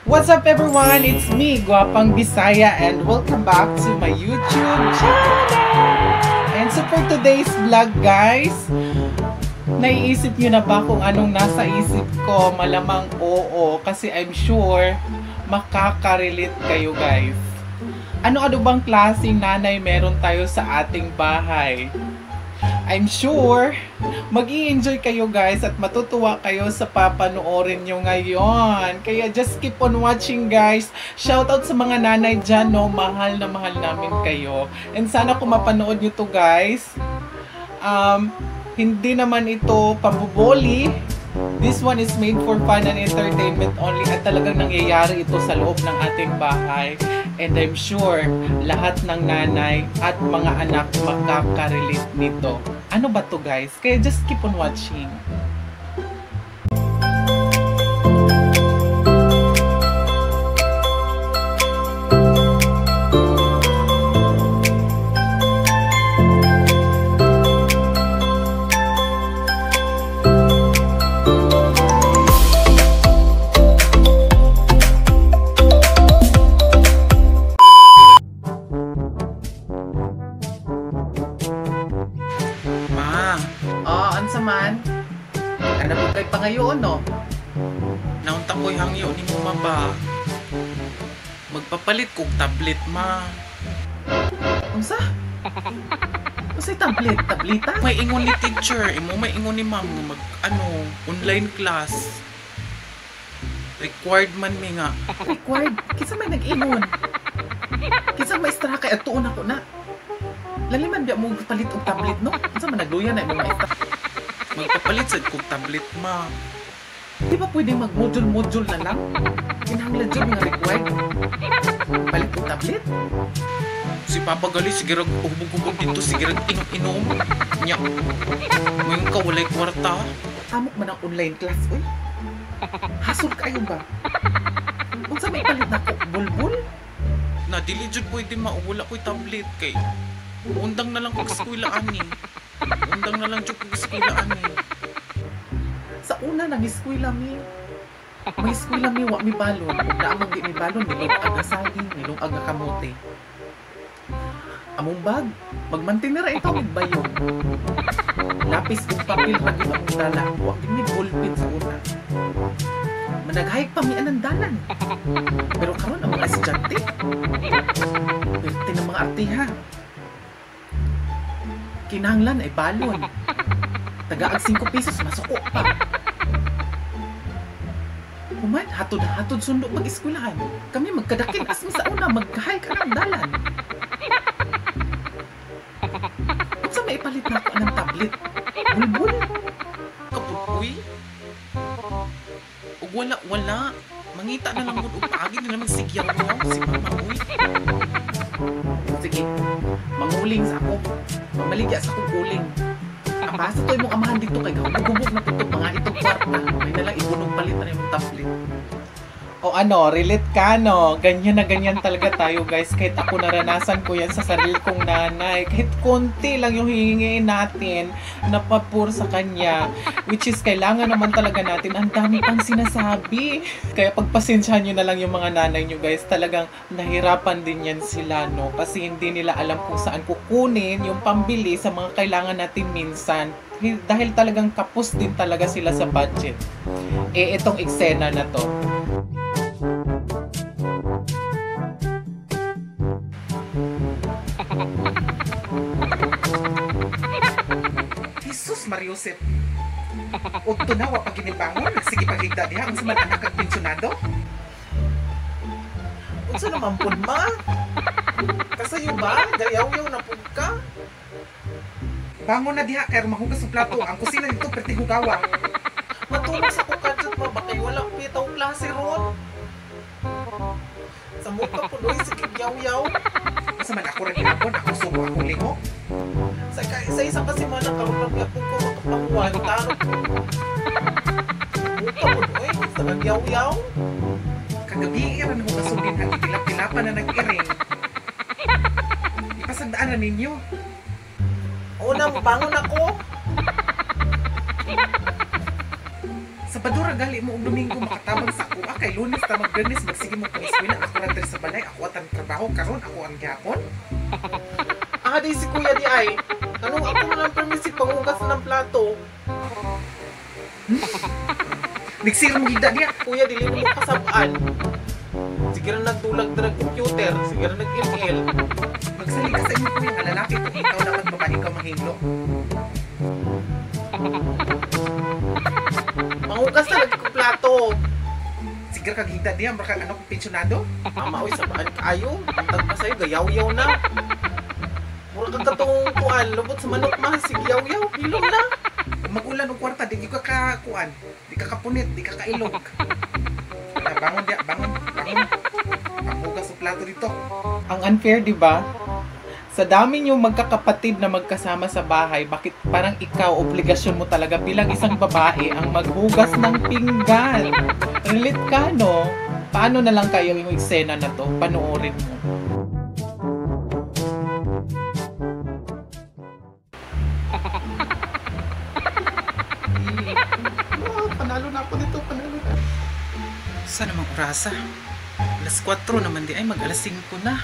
What's up everyone? It's me, Guapang Bisaya, and welcome back to my YouTube channel! And so for today's vlog guys, naiisip nyo na ba kung anong nasa isip ko? Malamang oo, kasi I'm sure makaka-relate kayo guys. Ano-ano bang klaseng nanay meron tayo sa ating bahay? I'm sure mag-i-enjoy kayo guys at matutuwa kayo sa papanoorin nyo ngayon. Kaya just keep on watching guys. Shoutout sa mga nanay dyan, no? Mahal na mahal namin kayo. And sana kung mapanood nyo to guys, hindi naman ito pambuboli. This one is made for fun and entertainment only at talagang nangyayari ito sa loob ng ating bahay. And I'm sure lahat ng nanay at mga anak makaka-relate nito. Ano ba to guys? Kaya just keep on watching. Ansa man? Ano po kay pangayon, no? Naunta ko'y hangyo ni mo ba? Magpapalit kong tablet, ma. Unsa? Unsay tablet? Tableta? May ingon ni teacher, may ingon ni ma'am mag online class. Required man mi nga. Required? Kinsa may nag-ingon? Kinsa may extra kay atuon ako na? Laliman biya mo palit og tablet, no? Kinsa man nagluya na imong extra? Magpapalit sa kong tablet, ma. Di ba pwedeng mag-module-module na lang? Kinahanglan dyan nga required. Palit kong tablet? Si Papa Gali, sige rag uhubog-hubog dito, sige rag inom-inom. Nya, ngayon ka walay kwarta. Amok man ang online class, oy. Hasol kayo ba? Unsa may palit na ko? Bulbul? Na, dili dyan pwede mawala ko'y tablet kay undang na lang kong eskwela ani. Undang na lang dyan kong eskwela ani. Sa una nang eskwela mi. May eskwela mi, wa mi balon. Kung naamang di mi balon, nilong aga saging, nilong aga kamote. Among bag, magmantinira ito magbayong. Lapis kong papel ragi among dala. Wa mi ballpen sa una. Managhaik pa mi anang dalan. Pero karon ang mga estudyante, perti ng mga artiha. Kinahanglan ay balon. Tagaag 5 pesos, masuko pa. Human, hatod sundo mag-eskwelahan. Kami magkadakin asmi sa una, magkahay ka ng dalan. Kung sa maipalit na ako ng tablet, bulbul. Kapupoy. O wala. Mangita na lang mo, upagin na naman sigyaw mo, si Mama Uy. Sige, manguling sa ako. Mamaligya sa akong uling. Apasa to imong amahan dito kay gahumog na tutok mga itong kwarta. May nalang ibunong palit na yung tablet. O relate ka no? Ganyan na ganyan talaga tayo guys. Kahit ako naranasan ko yan sa sarili kong nanay. Kahit konti lang yung hihingiin natin na papur sa kanya. Which is kailangan naman talaga natin. Ang dami pang sinasabi. Kaya pagpasensyahan nyo na lang yung mga nanay nyo guys. Talagang nahirapan din yan sila no. Kasi hindi nila alam kung saan kukunin yung pambili sa mga kailangan natin minsan. Dahil talagang kapos din talaga sila sa budget. Itong eksena na to. Jesus Mariusip. Udto na wa paginibangon, sige pagigda diha unsa man anak kag pensyonado? Unsa naman pud ma? Kasayo ba? Gayaw-yaw na pud ka? Bangon na diha kay mahugas og plato. Ang kusina dito perti hugawa. Matulog sa kukadjot ma bakay wala pitaw klase ron. Sa mukha po doy sige yaw-yaw. Unsa man ako ra ginabon, ako suko akong lingo. Sa isa kasi man ang karoon ng ko makapanguhan taro. Mukha po doy sa yaw-yaw. Kagabi iran mo masundin ang tilap-tilapan na nag-iring. Ipasagdaan na ninyo. Una, bangon ako. Sa badura ra gali mo og Domingo makatabang sa ako. Kay Lunes ta mag-Bernes magsige mo pang eskwela. Ako ra diri sa balay, ako atan trabaho karon, ako ang gyapon. Di si Kuya di ay. Anong ako man permisi panghugas ng plato? Nigsir mo gida diya. Kuya dili mo kasabaan. Sige ra nagtulag dira computer, sige ra nag-email. Magsalig ka sa imo kuya nga lalaki kung ikaw dapat babae ikaw mahinglo. Manghugas na lagi ko plato. Sige ra kagida diya, baka ano kung pensyonado? Mama oy sabaan kaayo, antag pa sayo gayaw-yaw na. Mura ka katong kuan, lubot sa manok man, sige yaw-yaw, ilong na. Mag-ulan og kwarta, di ka kuan, di ka kapunit, di ka kailog. Bangon dia, bangon. Panghugas og plato dito. Ang unfair, di ba? Sa dami nyo magkakapatid na magkasama sa bahay, bakit parang ikaw, obligasyon mo talaga bilang isang babae ang maghugas ng pinggan? Relate ka, no? Paano na lang kayo yung eksena na to? Panoorin mo. Panalo na ako dito, panalo na. Saan namang orasa? Alas 4 naman di ay, mag alas 5 na.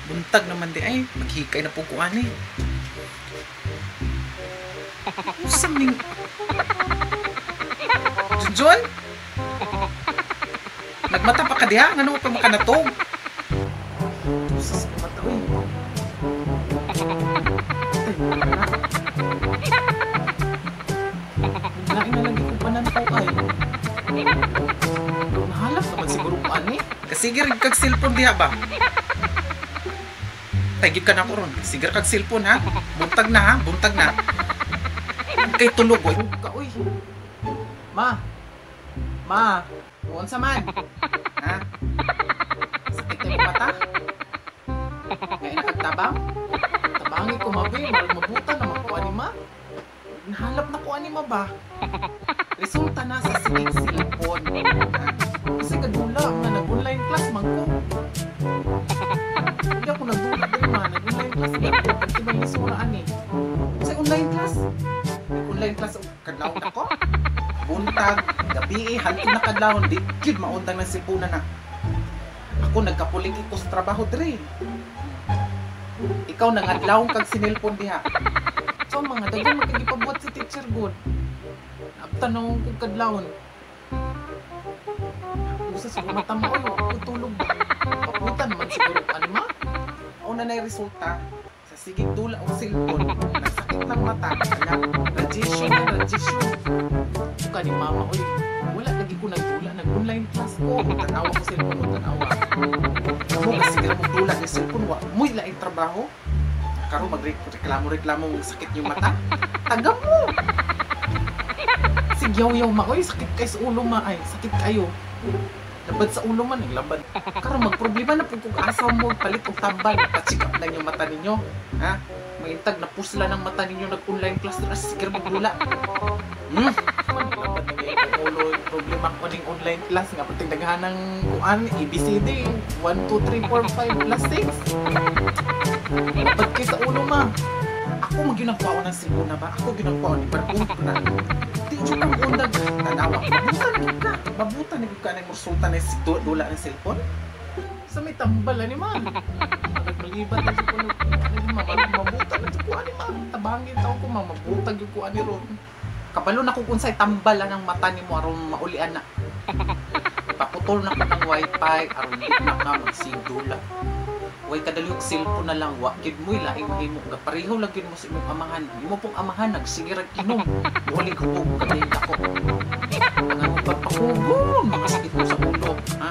Buntag naman di ay, maghikay na po kuan eh. Usam ning... Junjun? Nagmata pa ka diha? Ano mo pa makanatog? Usas ko mata eh. Lain na lagi ko pananaw ay. Nahalap naman siguro kuan eh. Sige rin kag cellphone diha ba? Tagip ka na ko ron. Sige kag cellphone ha. Buntag na ha. Buntag na. Kay tulog oy. Uy. Ma. Unsa man? Ha? Sakit na yung mata? Kaya nagtabang? Tabangi ko mabi. Marag mabuta na magkuha ni ma. Nahalap na kuha ni ma ba? Resulta na sa sigig cellphone. Kasi kadula nga nag-online class man ko. Hindi ako nagdula din man. Nag-online class ba? Pati ba yung suraan eh? Kasi online class? Online class kadlaw na ko? Buntag, gabi eh, halin na kadlaw. Di kid maundang ng cellphone na. Ako nagkapuligid ko sa trabaho dire. Ikaw nangadlaw kag sinelpon diha. So mga dagang magkagipabot si teacher good. Tanong kong kadlawon. Gusto siguro matama ko, tutulog ba? Paputan naman siguro ano ma? Una na yung resulta, sa sigig dula o cellphone, nagsakit ng mata, radiation. Buka ni mama, oy, wala lagi ko nagdula, nag-online class ko, tanawa ko cellphone, tanawa. Ako kasi siguro magdula ng cellphone, muy laing trabaho. Karo magreklamo sakit yung mata. Tagam mo! Sigyaw-yaw ma, oy, sakit kayo sa ulo ma, ay, sakit kayo. Labad sa ulo man, naglabad. Karo magproblema na po kung asaw mo, palit o tambal, patsikap lang yung mata ninyo. Ha? Maintag na pusla ng mata ninyo, nag-online class na, sigir magdula. Naglabad na yung ulo, problema ko ng online class, nga pating naghanang kuan, ABCD, 1, 2, 3, 4, 5, plus 6. Labad kayo sa ulo ma. Ako mag-ginagpao ng cellphone na ba? Ako ginagpao ni Barbunto na. Di dyan kang undag. Tanawa. Mabutan na ka ng resulta na dula ng cellphone. Sa may tambal ni ma. Nagmalibat na cellphone. Mabutan na dyan kuha ni ma. Tabangin tao ko ma. Mabutag yung kuha ni Ron. Kabalo na kung unsay tambal ng mata ni mo aron maulian na. Paputol na ko ng wifi aron di na ka magsigdula. Way kadali yung cellphone na lang, wakid mo ilaing mahimo nga pareho lang yun mo sa imong amahan. Imo pong amahan nagsigirag inom. Wali ko po kadali ako. Ang ano pagpakugong, makasakit mo sa ulo. Ha?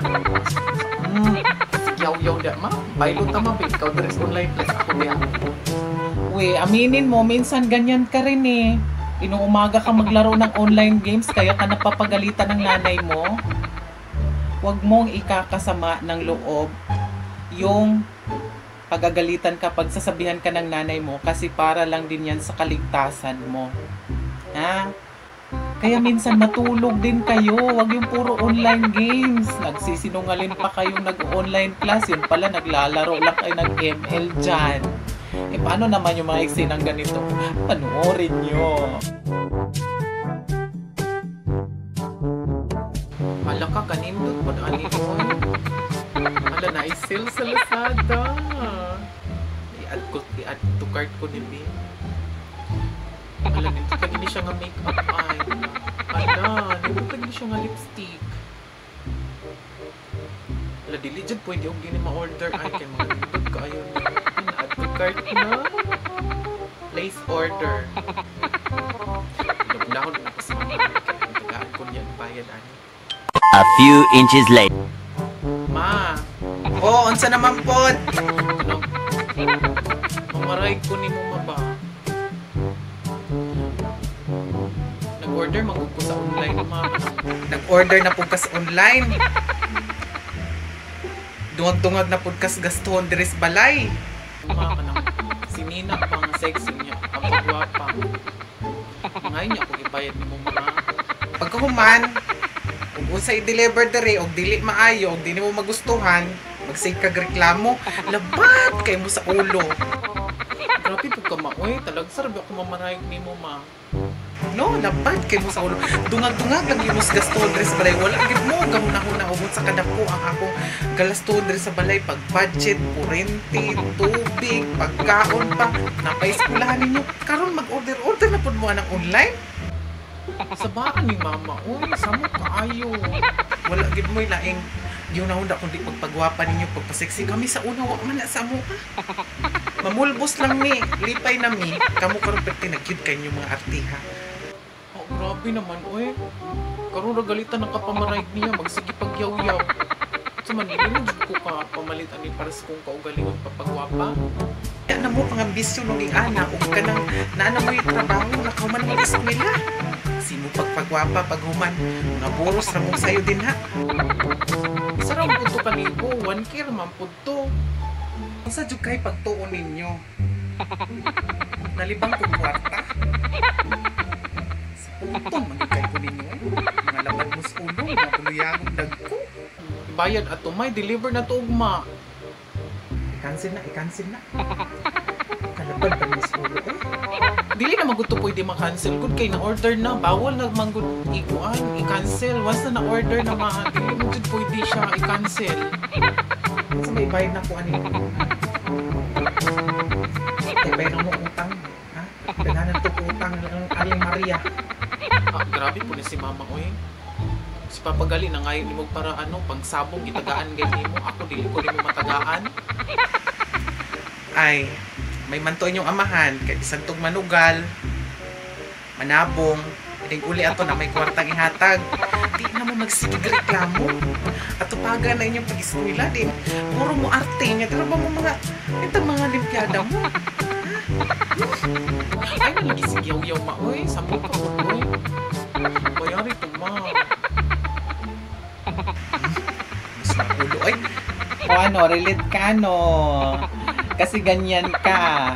Sigyaw-yaw da ma. Bailo tama ba ikaw dress online class ako niya. We, aminin mo minsan ganyan ka rin eh. Inuumaga ka maglaro ng online games kaya ka napapagalitan ng nanay mo. Huwag mong ikakasama ng loob yung pagagalitan kapag sasabihan ka ng nanay mo kasi para lang din yan sa kaligtasan mo. Ha? Kaya minsan matulog din kayo. Huwag yung puro online games. Nagsisinungalin pa kayong nag-online class. Yun pala, naglalaro lang kayo ng ML dyan. Eh, paano naman yung mga eksenang ganito? Panoorin nyo. makanindot po na ani oy. Ala na i-sale sa Lazada. I-add to cart ko ni B. Ala, nito ka din siya nga makeup eye. Ala, nito ka din siya nga lipstick. Ala, dili dyan pwede yung gini ma-order. Ay, kaya mga nindot ka ayaw na. I-add to cart na. Place order. Dahon na ako sa mga kaya ang tagaan ko niyan bayad ani. A few inches later. Ma, Oo, unsa naman pod? ano? Mamaray ko ni mo ba? Nag-order magug ko sa online ma. Nag-order na pud kas online. Dungag-dungag na pud kas gaston diri sa balay. Ma kanang si Nina pang sexy niya, ang pagwapa. Ngayon niya kung ibayad ni mo ma. Pagkahuman, ug unsa i-deliver diri og dili maayo og dili mo magustuhan, magsig kag reklamo, labat kay mo sa ulo. Grabe po ka ma, oy, talag sarap ako mamarayog ni mo ma. No, labat kay mo sa ulo. Dungag-dungag lang yung mas gaston diri sa balay. Wala gid mo gahuna-huna ubod sa kadako ang akong galaston diri sa balay pag budget, kurente, tubig, pagkaon pa. Napaiskulahan ninyo. Karon mag-order na pud mo anang online. Sa baan ni mama, oy, samo kaayo. Wala gid mo laing yun na hunda kundi pagpagwapa ninyo, pagpaseksi kami sa una, wak man na sa mo. Mamulbos lang ni, lipay na mi. Kamu karon pwede nag-cute kayo yung mga artiha. Oh, grabe naman, oy. Karon ra galitan ang kapamaraig niya, magsige pagyaw-yaw. Sa Manila, dyan ko ka pamalitan ni pares kong kaugalingon papagwapa. Kaya na mo pang ambisyon ng ana, ug ka nang naana mo yung trabaho, nakahuman mo eskwela. Sino pagpagwapa, paghuman, mga buros na mo sa'yo din ha. Sarang po to kanibo, 1K raman po to. Kung sa jud kay pagtuon ninyo, nalibang kong kwarta. Sa putong, magigay ko ninyo eh. Mga laban mo sa ulo, mga buluyangong dagko. Bayad ato, may deliver na to ugma. I-cancel na. Kalaban pa mo sa ulo eh. Dili na maguto pwede ma-cancel. Good kay na-order na. Bawal na manggod ikuan, i-cancel. Once na na-order na dili mo dyan pwede siya i-cancel. Sa may bayad na ko ani. May bayad na mo utang. Ha? Daghanan to utang ng Aling Maria. Ah, grabe po ni si mama, oy. Si Papa Gali na ngayon ni mo para pagsabong gitagaan gay mo. Ako dili ko ni mo matagaan. Ay, may mantuan yung amahan, kay bisan tong manugal, manabong, ining uli ato na may kwartang ihatag. Di na mo magsigig reklamo. At upaga na inyong pag-eskwela din. Puro mo arte niya. Pero ba mo itong mga limpyada mo? Ay, nalagi si Yaw ma, oy. Samo ka po, oy. Bayari to, ma. Mas magulo, ay. O ano, relate ka no. Kasi ganyan ka.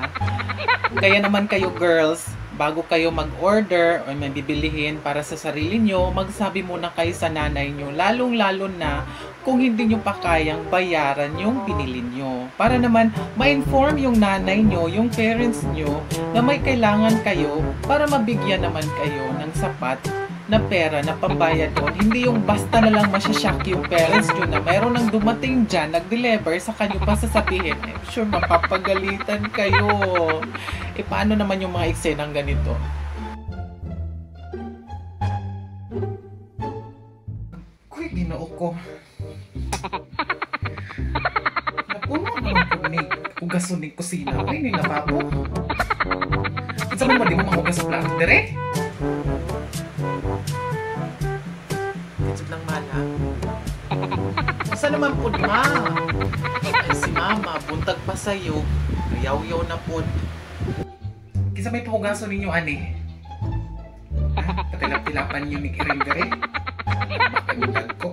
Kaya naman kayo girls, bago kayo mag-order o may bibilihin para sa sarili nyo, magsabi muna kayo sa nanay nyo, lalong-lalo na kung hindi nyo pa kayang bayaran yung binili nyo. Para naman ma-inform yung nanay nyo, yung parents nyo, na may kailangan kayo para mabigyan naman kayo ng sapat na pera na pambayad doon. Hindi yung basta na lang masyashock yung parents nyo na meron nang dumating dyan, nag-deliver, sa kanyo pa sasabihin, sure mapapagalitan kayo. Paano naman yung mga eksenang ganito? Kuy, ginoo ko. Napuno naman po ni hugason ni kusina. Ay, ni lababo. Sa man ba di mo mahugas sa plato, dire? Medyo lang mala. Saan naman po, ma? Ay, si mama, buntag pa sa'yo. Yaw-yaw na po. Kisa may pahugason ninyo, ani? Patilap-tilapan nyo ni Kiring-Gari? Baka yung dag ko.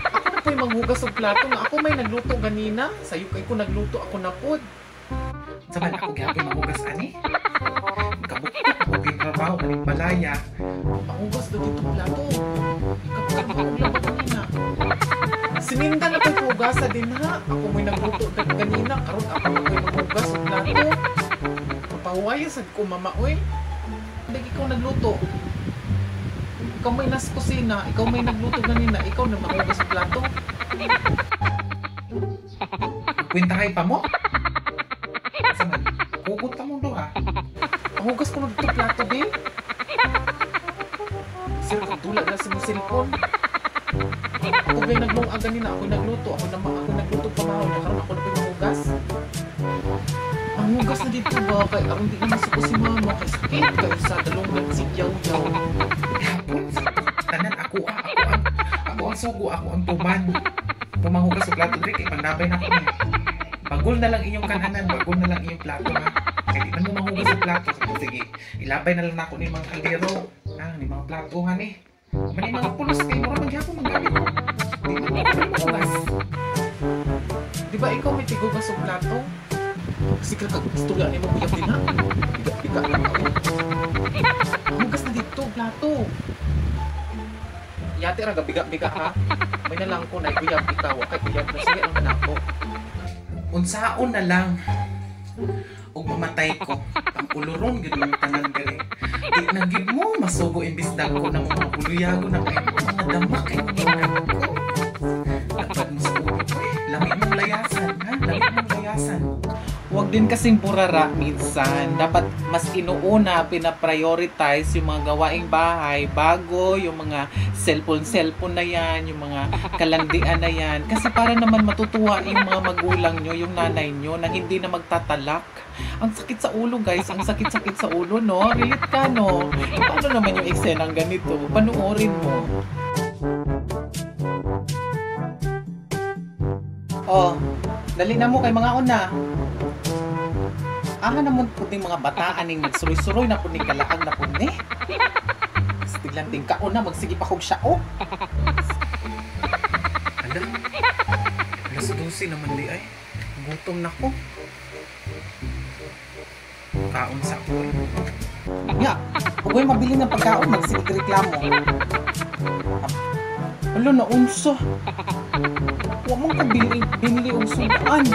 Ako na po yung maghugas ng plato nga. Ako may nagluto ganina. Sa'yo kay ko nagluto, ako na po. Saman ako gihapon mahugas, ani? Kabuktok ko yung trabaho, maning balaya. Mahugas daw dito plato. Ikaw pa ako lang kanina. Sininda na ko'y hugasa din ha. Ako may nagluto ganina. Karon ako na ko'y maghugas ng plato. Papahuwayan sad ko mama, oy. Hindi ikaw nagluto. ikaw may nasa kusina, ikaw may nagluto ganina, ikaw na mahugas sa plato. Kwentahay pa mo? Saman, hugot ka mo do ha. Mahugas ko na dito plato, babe. Sir, katula na sa mong cellphone. Ako gay naglunga ganina, ako nagluto, ako nagluto pamahon, nakaroon ako na pinahugas. Ang hugas na dito ba, kay aron di naman suko si mama, kay sakit, kay sa dalungan si Yaw-Yaw. Hapon, tanan ako ang sugo, ako ang tuman. Pumahugas sa plato diri kay panabay na ko ni. Bagol na lang inyong kananan, bagol na lang inyong plato ha. Kaya di man mo mahugas sa plato. Sige, ilabay na lang ako ni mga kaldero. Ni mga plato ha ni. Mani mga pulos kayo, mura magyapon magamit ko. Di man ako mahugas. Di ba ikaw may tigugas sa plato? Kasi kagustula ni mo kuya din ha. Biga lang ako. Hugas na dito, plato. Yate ra biga ha. May na lang ko na ikuyab ikaw, kay kuyab na sige ang kanako. Unsaon na lang. Ug mamatay ko. Ang uluron gid ng tanan diri. Di na gid mo masugo imbis dagko ng mga buluyago na kay mga damak kay mga ko. Dapat mo sa ulo. Lami mong layasan, ha? Lami mong layasan. Huwag din kasing burara minsan. Dapat mas inuuna, pinaprioritize yung mga gawaing bahay bago yung mga cellphone na yan, yung mga kalandian na yan. Kasi para naman matutuwa yung mga magulang nyo, yung nanay nyo, na hindi na magtatalak. Ang sakit sa ulo, guys. Ang sakit-sakit sa ulo, no? Relate ka, no? Paano naman yung eksenang ganito? Panuorin mo. Oh, dali na mo kay mga una. Aha naman po ting mga bataan ning nagsuroy-suroy na po ning kalaag na po ni. Biglang ting kauna magsige pa kog siya oh. Ala. Alas 12 naman di ay. Gutom na ko. Kaon sa ko. Ya, ug way mabili ng pagkaon magsige reklamo. Alo na unsa. Wa man ko binili og sudan.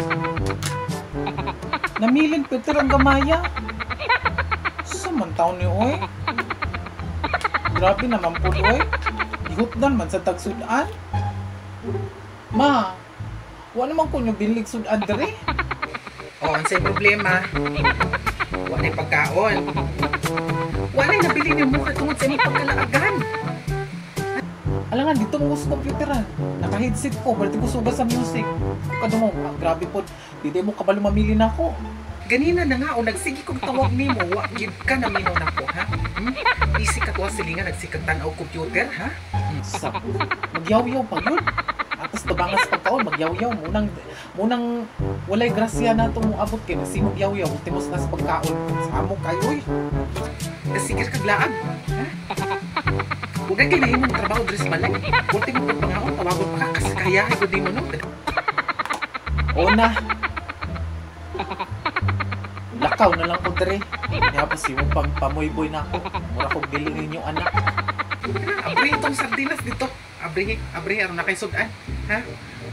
Namilin Peter ang gamaya. Samantaw ni oy. Grabe naman po oy. Ihutdan man sa tagsudan. Ma, wa naman ko nyo binlig sudan dere. Oh, ang say problema. Wala na pagkaon. Wala na nabili niyo mo tungod sa imong pagkalaagan. Alangan, dito mo sa computeran. Naka-headset ko, balik ko suga sa music. Kado mo, grabe po. Di mo kabalo mamili na ako. Ganina na nga, o nagsige kong tawag ni mo, wagid ka na minaw na ko, ha? Easy ka tuwa silingan, nagsikag tanaw computer, ha? Sa, magyaw-yaw pa yun. Tapos tabangas pagkaon, magyaw-yaw. Munang walay grasya na itong abot kayo. Simog yaw-yaw, timos na sa pagkaon. Samo kayo, eh. Nasigir kaglaag, ha? Huwag kayo na imong trabaho dres balay. Kunti mo pang pangaon, tawagon pa ka, kasi kayahay ko di mo, no? O na. Lakaw na lang ko dere. Tapos yung pang pamoy-boy na ako. Mura kong dili ninyo anak. Abri itong sardinas dito. Abri, aron na kay sudan. Ha?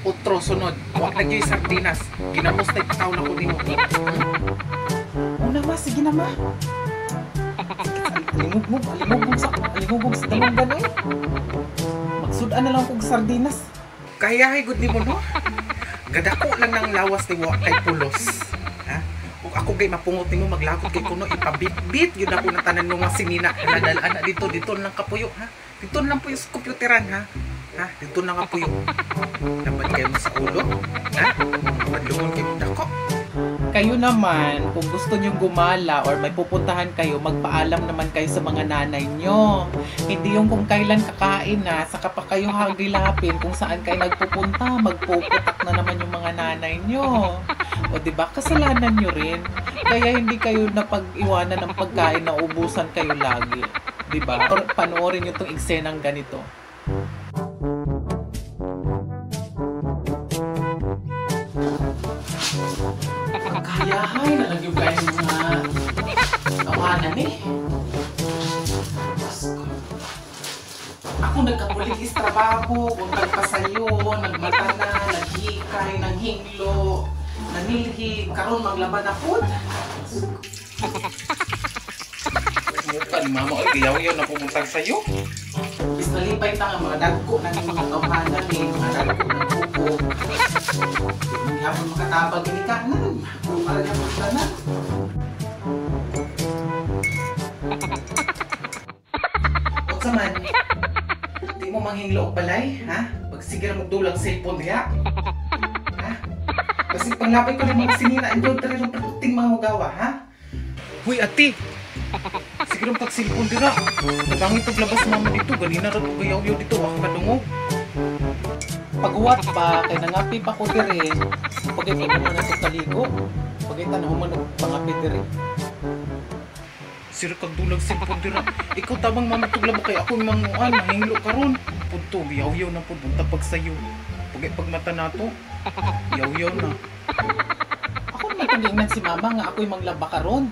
Otro, sunod. Huwag na yung sardinas. Ginamos na ipataw na ko ni mo. O na ma, sige na ma. Alimugmog sa dalawang gano'n. Magsudan na lang kong sardinas. Kayahay good ni mo, no? Gadako lang ng lawas ni Wak kay Pulos. Ha? Kung ako kay mapungot ni mo, maglakot kay kuno, ipabit-bit yun ako na tanan mo nga sinina. Nadal-ana dito lang kapuyo, ha? Dito lang po yung computeran, ha? Ha? Dito lang kapuyo. Dapat kayo mo sa ulo, ha? Madlungon kayo mo dako. Kayo naman, kung gusto nyong gumala or may pupuntahan kayo, magpaalam naman kayo sa mga nanay nyo. Hindi yung kung kailan kakain na, saka pa kayo hagilapin kung saan kayo nagpupunta, magpuputak na naman yung mga nanay nyo. O diba, kasalanan nyo rin. Kaya hindi kayo napag-iwanan ng pagkain na ubusan kayo lagi. Diba? Or panoorin nyo itong eksenang ganito. Kayahay na lang yung guys mga kawanan eh. Ako nagkapuligis trabaho, kung nagpasayo, nagmata na, naghikay, nanghinglo, nanilhi, karon maglaban na food. Mukha ni mama, ay gayaw-yaw na pumuntag sa'yo. malipay na nga mga dagko ng inyong tawhanan eh, mga dagko ng kuko. Hindi hapon makatabag ini ka na. Kung para niya magtanan. O saman, di mo manghinglo og balay, ha? Pag sige na magdulang cellphone diha. Ha? Kasi panglapay ko na mga sinina ang doon tayo ng patuting mga hugawa, ha? Huy, ate! Sige rin pagsilpon dira. Nabangit pag labas mama dito. Ganina rin pag gayaw-yaw dito. Waka kadungog. Paghuwat pa, kay nangapi pa ko diri. Pagay pa naman sa kaligo. Pagay tanong mo ng pangapi diri. Sira kag dulag silpon dira. Ikaw tabang mama tuglaba kay ako yung manguan. Nanginglo karon. Punto, gayaw-yaw na po. Punta pag sayo. Pagay pag mata nato. Yaw-yaw na. Ako naman tingnan si mama nga ako'y manglaba karon.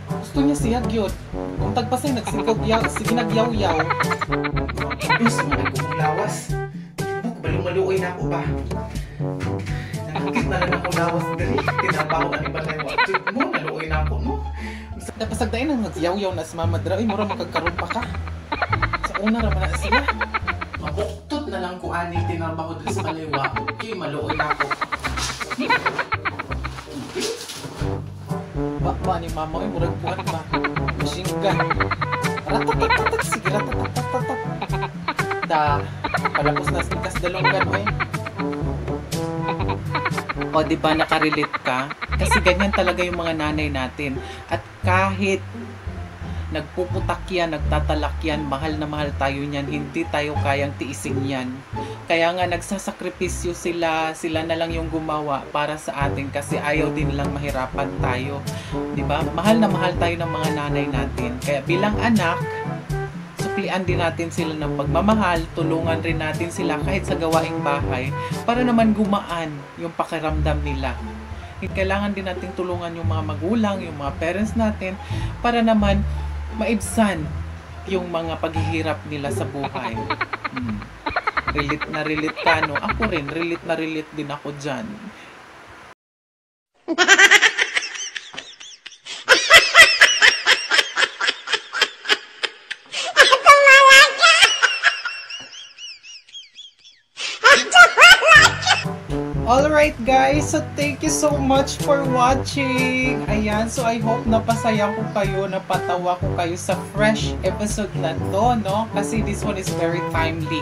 Gusto niya siya gyud. Kung tagpasay nagsikog yaw, sige nagyaw-yaw. Gusto mo nagkukulawas. Balong-maluoy na ako ba? Nakakit na lang ako lawas dali. Tinabaho na ni Balay. Wajud mo, naluoy na ako, no? Napasagdain ang nagyaw-yaw na si mama dra. Uy, mura magkagkaroon pa ka. Sa una raman na siya. Mabuktot na lang ko ani tinarbaho dito sa kaliwa. Okay, maluoy na ako. Ba ni mama, uy, murag buhat ba? Machine gun. Ratatatat, sige ratatatat. Da, palapos na sikas dalonggan, uy. O, di ba nakarelate ka? Kasi ganyan talaga yung mga nanay natin. At kahit nagpuputak yan, nagtatalak yan, mahal na mahal tayo niyan, hindi tayo kayang tiisin yan. Kaya nga nagsasakripisyo sila, sila na lang yung gumawa para sa atin kasi ayaw din lang mahirapan tayo. 'Di ba? Mahal na mahal tayo ng mga nanay natin. Kaya bilang anak, suklian din natin sila ng pagmamahal, tulungan rin natin sila kahit sa gawaing bahay para naman gumaan yung pakiramdam nila. Kailangan din natin tulungan yung mga magulang, yung mga parents natin para naman maibsan yung mga paghihirap nila sa buhay. Relate na relate ka, no? Ako rin, relate na relate din ako dyan. Alright guys, so thank you so much for watching. Ayan, so I hope napasaya ko kayo, napatawa ko kayo sa fresh episode na to, no? Kasi this one is very timely.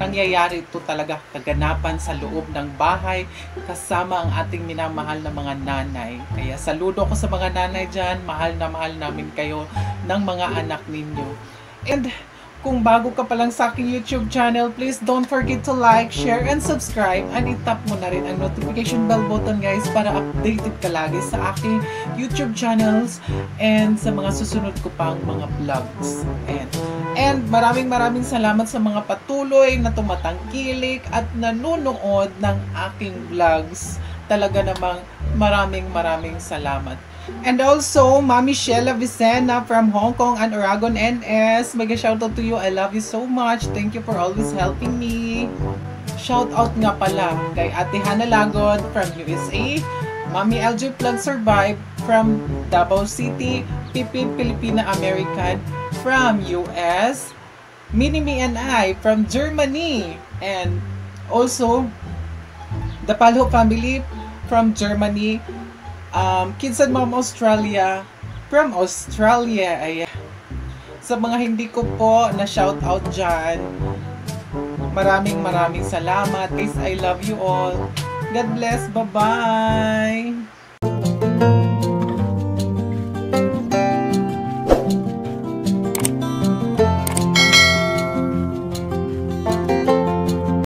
Nangyayari ito talaga kaganapan sa loob ng bahay kasama ang ating minamahal na mga nanay. Kaya saludo ko sa mga nanay dyan, mahal na mahal namin kayo ng mga anak ninyo. And kung bago ka pa lang sa aking YouTube channel, please don't forget to like, share, and subscribe. And itap mo na rin ang notification bell button guys para updated ka lagi sa aking YouTube channels and sa mga susunod ko pang mga vlogs. And maraming salamat sa mga patuloy na tumatangkilik at nanonood ng aking vlogs. Talaga namang maraming salamat. And also, Mami Sheila Vicena from Hong Kong and Oragon NS. Mega shoutout to you. I love you so much. Thank you for always helping me. Shoutout nga pala kay Ate Hannah Lagod from USA. Mami LJ Plug Survive from Davao City. Pipi Filipina American from US. Minimi and I from Germany. And also, the Palho family from Germany. Kids and Mom Australia from Australia. Ayan. Sa mga hindi ko po na shout out dyan, maraming salamat guys. I love you all. God bless. Bye-bye.